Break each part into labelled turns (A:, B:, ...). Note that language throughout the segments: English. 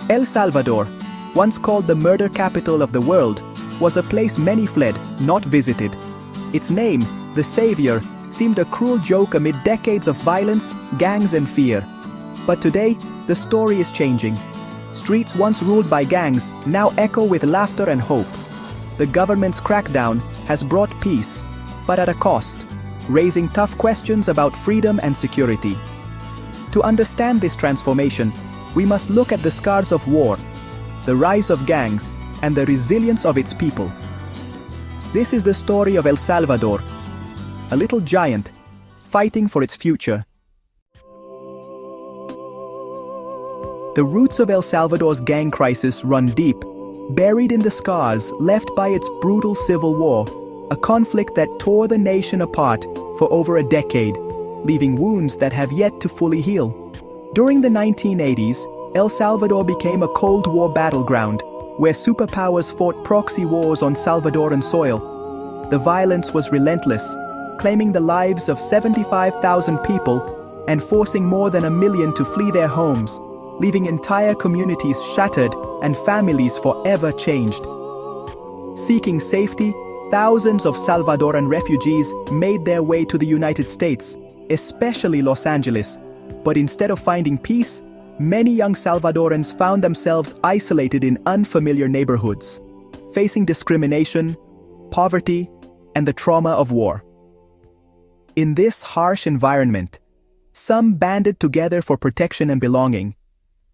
A: El Salvador, once called the murder capital of the world, was a place many fled, not visited. Its name, the Savior, seemed a cruel joke amid decades of violence, gangs and fear. But today, the story is changing. Streets once ruled by gangs now echo with laughter and hope. The government's crackdown has brought peace, but at a cost, raising tough questions about freedom and security. To understand this transformation, we must look at the scars of war, the rise of gangs, and the resilience of its people. This is the story of El Salvador, a little giant fighting for its future. The roots of El Salvador's gang crisis run deep, buried in the scars left by its brutal civil war, a conflict that tore the nation apart for over a decade, leaving wounds that have yet to fully heal. During the 1980s, El Salvador became a Cold War battleground, where superpowers fought proxy wars on Salvadoran soil. The violence was relentless, claiming the lives of 75,000 people and forcing more than 1 million to flee their homes, leaving entire communities shattered and families forever changed. Seeking safety, thousands of Salvadoran refugees made their way to the United States, especially Los Angeles. But instead of finding peace, many young Salvadorans found themselves isolated in unfamiliar neighborhoods, facing discrimination, poverty, and the trauma of war. In this harsh environment, some banded together for protection and belonging,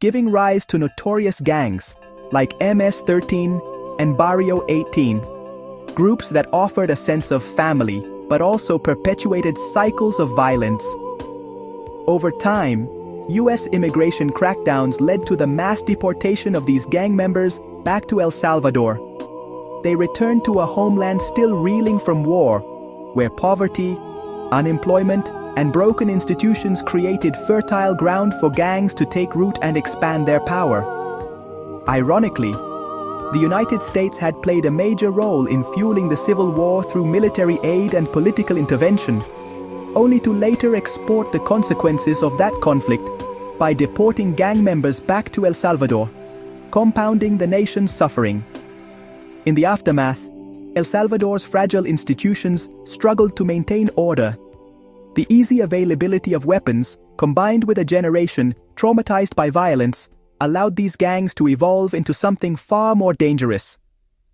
A: giving rise to notorious gangs like MS-13 and Barrio 18, groups that offered a sense of family but also perpetuated cycles of violence. Over time, U.S. immigration crackdowns led to the mass deportation of these gang members back to El Salvador. They returned to a homeland still reeling from war, where poverty, unemployment, and broken institutions created fertile ground for gangs to take root and expand their power. Ironically, the United States had played a major role in fueling the Civil War through military aid and political intervention, only to later export the consequences of that conflict by deporting gang members back to El Salvador, compounding the nation's suffering. In the aftermath, El Salvador's fragile institutions struggled to maintain order. The easy availability of weapons, combined with a generation traumatized by violence, allowed these gangs to evolve into something far more dangerous: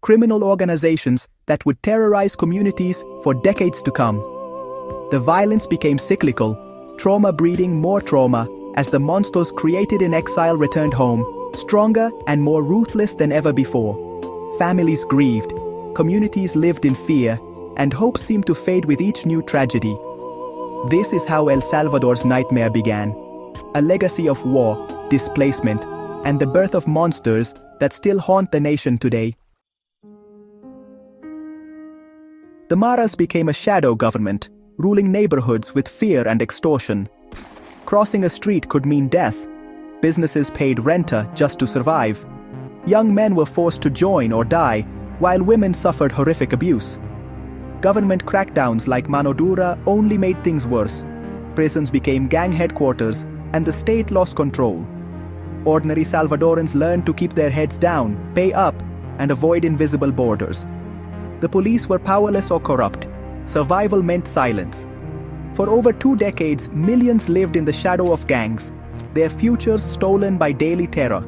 A: criminal organizations that would terrorize communities for decades to come. The violence became cyclical, trauma breeding more trauma, as the monsters created in exile returned home, stronger and more ruthless than ever before. Families grieved, communities lived in fear, and hope seemed to fade with each new tragedy. This is how El Salvador's nightmare began, a legacy of war, displacement, and the birth of monsters that still haunt the nation today. The Maras became a shadow government, ruling neighborhoods with fear and extortion. Crossing a street could mean death. Businesses paid renta just to survive. Young men were forced to join or die, while women suffered horrific abuse. Government crackdowns like Mano Dura only made things worse. Prisons became gang headquarters, and the state lost control. Ordinary Salvadorans learned to keep their heads down, pay up, and avoid invisible borders. The police were powerless or corrupt. Survival meant silence. For over 2 decades, millions lived in the shadow of gangs, their futures stolen by daily terror.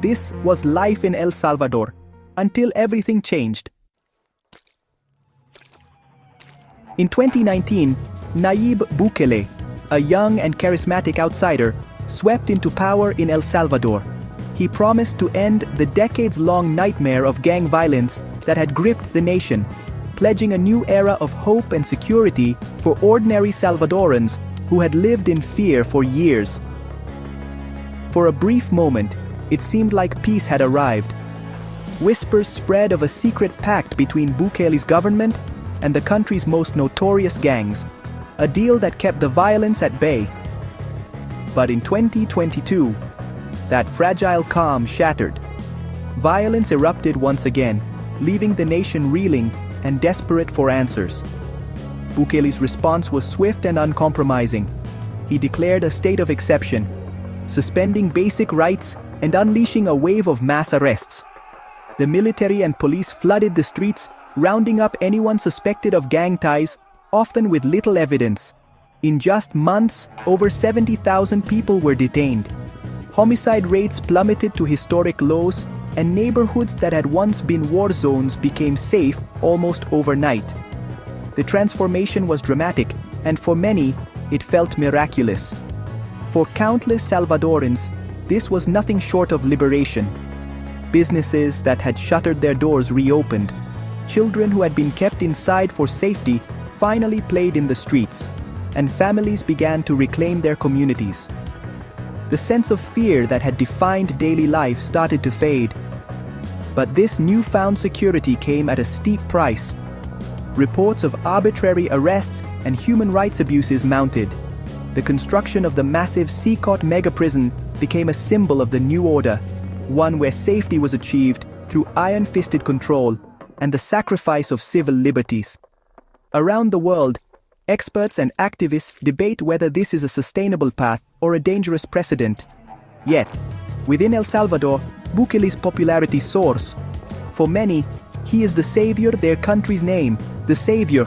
A: This was life in El Salvador, until everything changed. In 2019, Nayib Bukele, a young and charismatic outsider, swept into power in El Salvador. He promised to end the decades-long nightmare of gang violence that had gripped the nation, pledging a new era of hope and security for ordinary Salvadorans who had lived in fear for years. For a brief moment, it seemed like peace had arrived. Whispers spread of a secret pact between Bukele's government and the country's most notorious gangs, a deal that kept the violence at bay. But in 2022, that fragile calm shattered. Violence erupted once again, leaving the nation reeling and desperate for answers. Bukele's response was swift and uncompromising. He declared a state of exception, suspending basic rights and unleashing a wave of mass arrests. The military and police flooded the streets, rounding up anyone suspected of gang ties, often with little evidence. In just months, over 70,000 people were detained. Homicide rates plummeted to historic lows, and neighborhoods that had once been war zones became safe almost overnight. The transformation was dramatic, and for many, it felt miraculous. For countless Salvadorans, this was nothing short of liberation. Businesses that had shuttered their doors reopened. Children who had been kept inside for safety finally played in the streets, and families began to reclaim their communities. The sense of fear that had defined daily life started to fade. But this newfound security came at a steep price. Reports of arbitrary arrests and human rights abuses mounted. The construction of the massive Secot megaprison became a symbol of the new order, one where safety was achieved through iron-fisted control and the sacrifice of civil liberties. Around the world, experts and activists debate whether this is a sustainable path or a dangerous precedent. Yet, within El Salvador, Bukele's popularity soars. For many, he is the savior their country's name, the savior,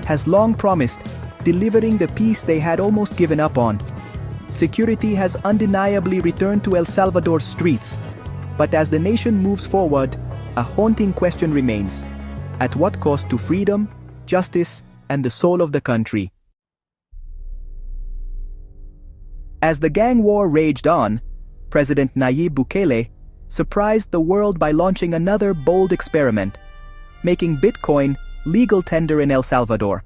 A: has long promised, delivering the peace they had almost given up on. Security has undeniably returned to El Salvador's streets. But as the nation moves forward, a haunting question remains. At what cost to freedom, justice, and the soul of the country? As the gang war raged on, President Nayib Bukele surprised the world by launching another bold experiment, making Bitcoin legal tender in El Salvador.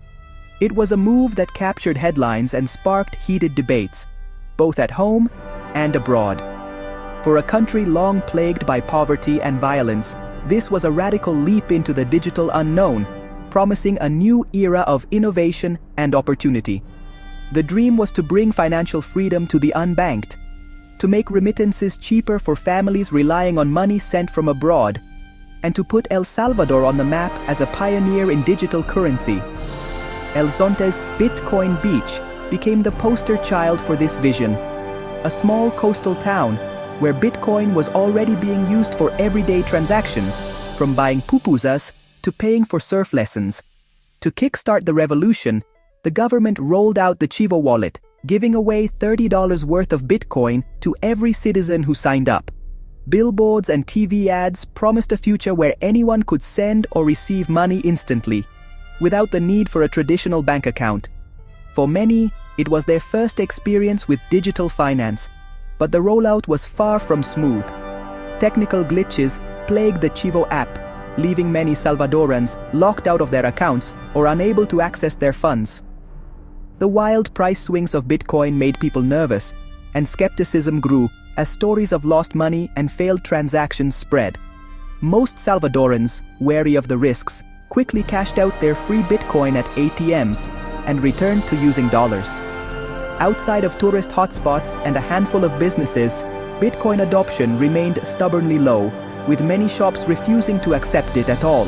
A: It was a move that captured headlines and sparked heated debates, both at home and abroad. For a country long plagued by poverty and violence, this was a radical leap into the digital unknown, promising a new era of innovation and opportunity. The dream was to bring financial freedom to the unbanked, to make remittances cheaper for families relying on money sent from abroad, and to put El Salvador on the map as a pioneer in digital currency. El Zonte's Bitcoin Beach became the poster child for this vision, a small coastal town where Bitcoin was already being used for everyday transactions, from buying pupusas to paying for surf lessons. To kickstart the revolution, the government rolled out the Chivo wallet, giving away $30 worth of Bitcoin to every citizen who signed up. Billboards and TV ads promised a future where anyone could send or receive money instantly, without the need for a traditional bank account. For many, it was their first experience with digital finance, but the rollout was far from smooth. Technical glitches plagued the Chivo app, leaving many Salvadorans locked out of their accounts or unable to access their funds. The wild price swings of Bitcoin made people nervous, and skepticism grew as stories of lost money and failed transactions spread. Most Salvadorans, wary of the risks, quickly cashed out their free Bitcoin at ATMs and returned to using dollars. Outside of tourist hotspots and a handful of businesses, Bitcoin adoption remained stubbornly low, with many shops refusing to accept it at all.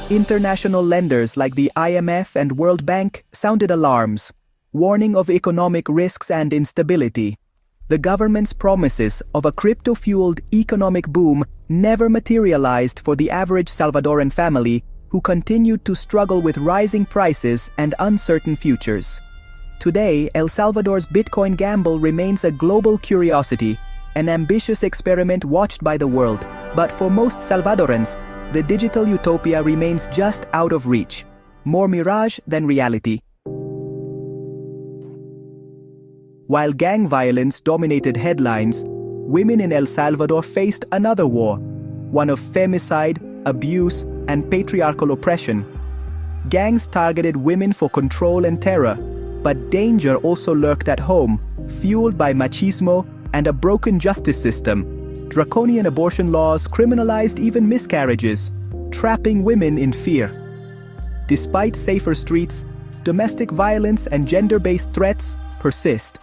A: International lenders like the IMF and World Bank sounded alarms, warning of economic risks and instability. The government's promises of a crypto-fueled economic boom never materialized for the average Salvadoran family, who continued to struggle with rising prices and uncertain futures. Today, El Salvador's Bitcoin gamble remains a global curiosity, an ambitious experiment watched by the world. But for most Salvadorans, the digital utopia remains just out of reach, more mirage than reality. While gang violence dominated headlines, women in El Salvador faced another war, one of femicide, abuse, and patriarchal oppression. Gangs targeted women for control and terror, but danger also lurked at home, fueled by machismo and a broken justice system. Draconian abortion laws criminalized even miscarriages, trapping women in fear. Despite safer streets, domestic violence and gender-based threats persist.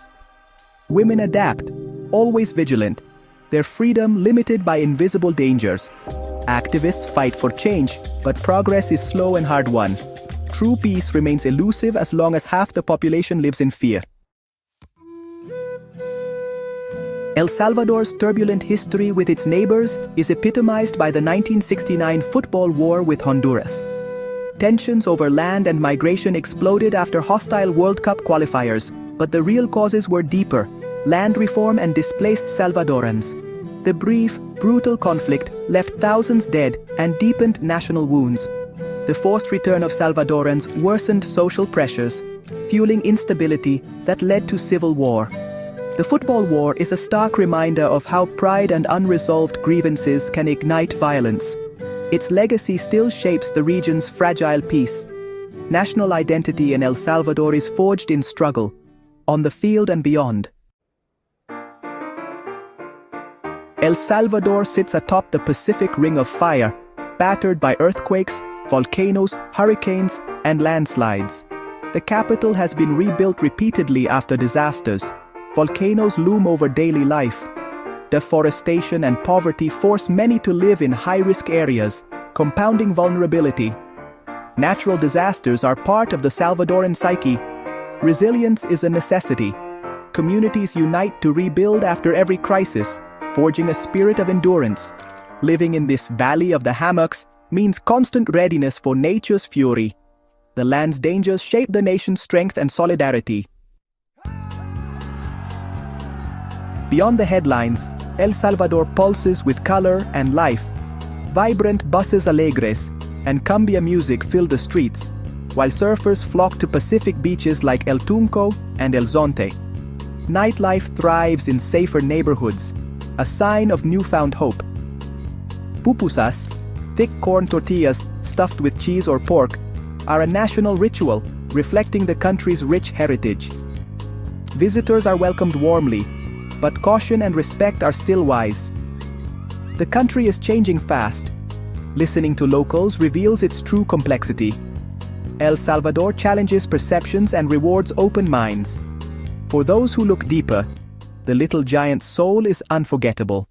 A: Women adapt, always vigilant, their freedom limited by invisible dangers. Activists fight for change, but progress is slow and hard-won. True peace remains elusive as long as half the population lives in fear. El Salvador's turbulent history with its neighbors is epitomized by the 1969 football war with Honduras. Tensions over land and migration exploded after hostile World Cup qualifiers, but the real causes were deeper: land reform and displaced Salvadorans. The brief, brutal conflict left thousands dead and deepened national wounds. The forced return of Salvadorans worsened social pressures, fueling instability that led to civil war. The football war is a stark reminder of how pride and unresolved grievances can ignite violence. Its legacy still shapes the region's fragile peace. National identity in El Salvador is forged in struggle, on the field and beyond. El Salvador sits atop the Pacific Ring of Fire, battered by earthquakes, volcanoes, hurricanes, and landslides. The capital has been rebuilt repeatedly after disasters. Volcanoes loom over daily life. Deforestation and poverty force many to live in high-risk areas, compounding vulnerability. Natural disasters are part of the Salvadoran psyche. Resilience is a necessity. Communities unite to rebuild after every crisis, forging a spirit of endurance. Living in this valley of the hammocks means constant readiness for nature's fury. The land's dangers shape the nation's strength and solidarity. Beyond the headlines, El Salvador pulses with color and life. Vibrant buses alegres and cumbia music fill the streets, while surfers flock to Pacific beaches like El Tunco and El Zonte. Nightlife thrives in safer neighborhoods, a sign of newfound hope. Pupusas, thick corn tortillas stuffed with cheese or pork, are a national ritual reflecting the country's rich heritage. Visitors are welcomed warmly, but caution and respect are still wise. The country is changing fast. Listening to locals reveals its true complexity. El Salvador challenges perceptions and rewards open minds. For those who look deeper, the little giant's soul is unforgettable.